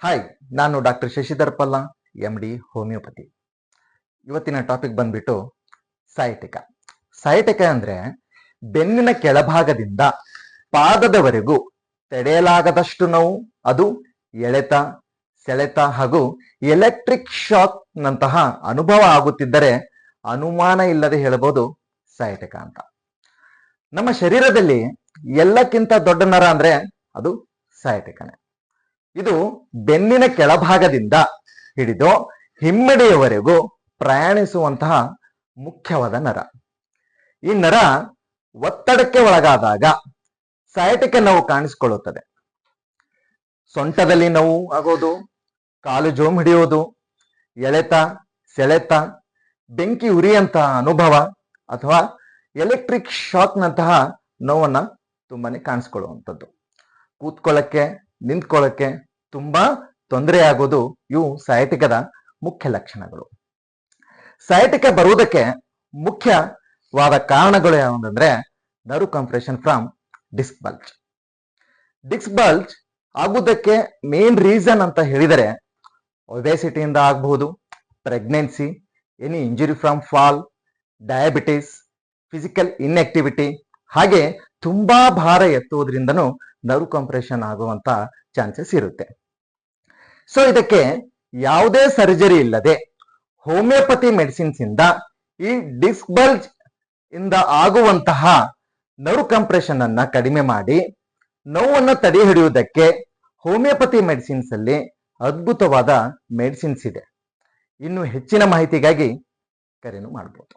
Hi, ನಾನು doctor Shashidhar ಪಲ್ಲ, MD homeopathy. ಇವತ್ತಿನ topic ಬಂದ್ಬಿಟ್ಟು ಸಯಾಟಿಕ. ಸಯಾಟಿಕ ಅಂದ್ರೆ ಬೆನ್ನಿನ ಕೆಳಭಾಗದಿಂದ ಪಾದದವರೆಗೂ ತಡೆಯಲಾಗದಷ್ಟು ನೋವು. ಅದು ಎಳೆತ, ಸೆಳೆತ ಹಾಗೂ ಎಲೆಕ್ಟ್ರಿಕ್ ಶಾಕ್ ನಂತಹ ಅನುಭವ ಆಗುತ್ತಿದ್ದರೆ ಅನುಮಾನ ಇಲ್ಲದೆ ಹೇಳಬಹುದು ಸಯಾಟಿಕ ಅಂತ. ನಮ್ಮ ಶರೀರದಲ್ಲಿ ಎಲ್ಲಕ್ಕಿಂತ ದೊಡ್ಡ ನರ ಅಂದ್ರೆ ಅದು ಸಯಾಟಿಕನೇ. ಇದು ಬೆನ್ನಿನ ಕೆಳಭಾಗದಿಂದ ಹಿಡಿದು ಹಿಮ್ಮೆಡೆಯವರೆಗೂ ಪ್ರಯಾಣಿಸುವಂತಹ ಮುಖ್ಯವಾದ ನರ. ಈ ನರ ಒತ್ತಡಕ್ಕೆ ಒಳಗಾದಾಗ ಸಯಾಟಿಕ ನೋವು ಕಾಣಿಸಿಕೊಳ್ಳುತ್ತದೆ. ಸೊಂಟದಲ್ಲಿ ನೋವು ಆಗೋದು, ಕಾಲು ಜೋಮ್ ಹಿಡಿಯೋದು, ಎಳೆತ, ಸೆಳೆತ, ಬೆಂಕಿ ಉರಿಯಂತಹ ಅನುಭವ ಅಥವಾ ಎಲೆಕ್ಟ್ರಿಕ್ ಶಾಕ್ನಂತಹ ನೋವನ್ನ ತುಂಬಾನೇ ಕಾಣಿಸ್ಕೊಳ್ಳುವಂಥದ್ದು. ಕೂತ್ಕೊಳ್ಳಕ್ಕೆ, ನಿಂತ್ಕೊಳ್ಳಕ್ಕೆ ತುಂಬಾ ತೊಂದರೆ ಆಗೋದು ಇವು ಸಯಾಟಿಕದ ಮುಖ್ಯ ಲಕ್ಷಣಗಳು. ಸಯಾಟಿಕ ಬರುವುದಕ್ಕೆ ಮುಖ್ಯವಾದ ಕಾರಣಗಳು ಯಾವುದಂದ್ರೆ nerve compression from disc bulge. Disc bulge ಆಗುವುದಕ್ಕೆ ಮೇನ್ ರೀಸನ್ ಅಂತ ಹೇಳಿದರೆ ಒಬೆಸಿಟಿಯಿಂದ ಆಗಬಹುದು, pregnancy, any injury from fall, diabetes, physical inactivity, ಹಾಗೆ ತುಂಬಾ ಭಾರ ಎತ್ತುವುದರಿಂದನೂ ನರ್ವ್ ಕಂಪ್ರೆಷನ್ ಆಗುವಂತ ಚಾನ್ಸಸ್ ಇರುತ್ತೆ. ಸೊ ಇದಕ್ಕೆ ಯಾವುದೇ ಸರ್ಜರಿ ಇಲ್ಲದೆ ಹೋಮಿಯೋಪತಿ ಮೆಡಿಸಿನ್ಸ್ ಇಂದ ಈ ಡಿಸ್ಕ್ ಬಲ್ಜ್ ಇಂದ ಆಗುವಂತಹ ನರ್ವ್ ಕಂಪ್ರೆಷನ್ ಅನ್ನ ಕಡಿಮೆ ಮಾಡಿ ನೋವನ್ನು ತಡೆ ಹಿಡಿಯುವುದಕ್ಕೆ ಹೋಮಿಯೋಪತಿ ಮೆಡಿಸಿನ್ಸ್ ಅಲ್ಲಿ ಅದ್ಭುತವಾದ ಮೆಡಿಸಿನ್ಸ್ ಇದೆ. ಇನ್ನು ಹೆಚ್ಚಿನ ಮಾಹಿತಿಗಾಗಿ ಕರೆಯನ್ನು ಮಾಡಬಹುದು.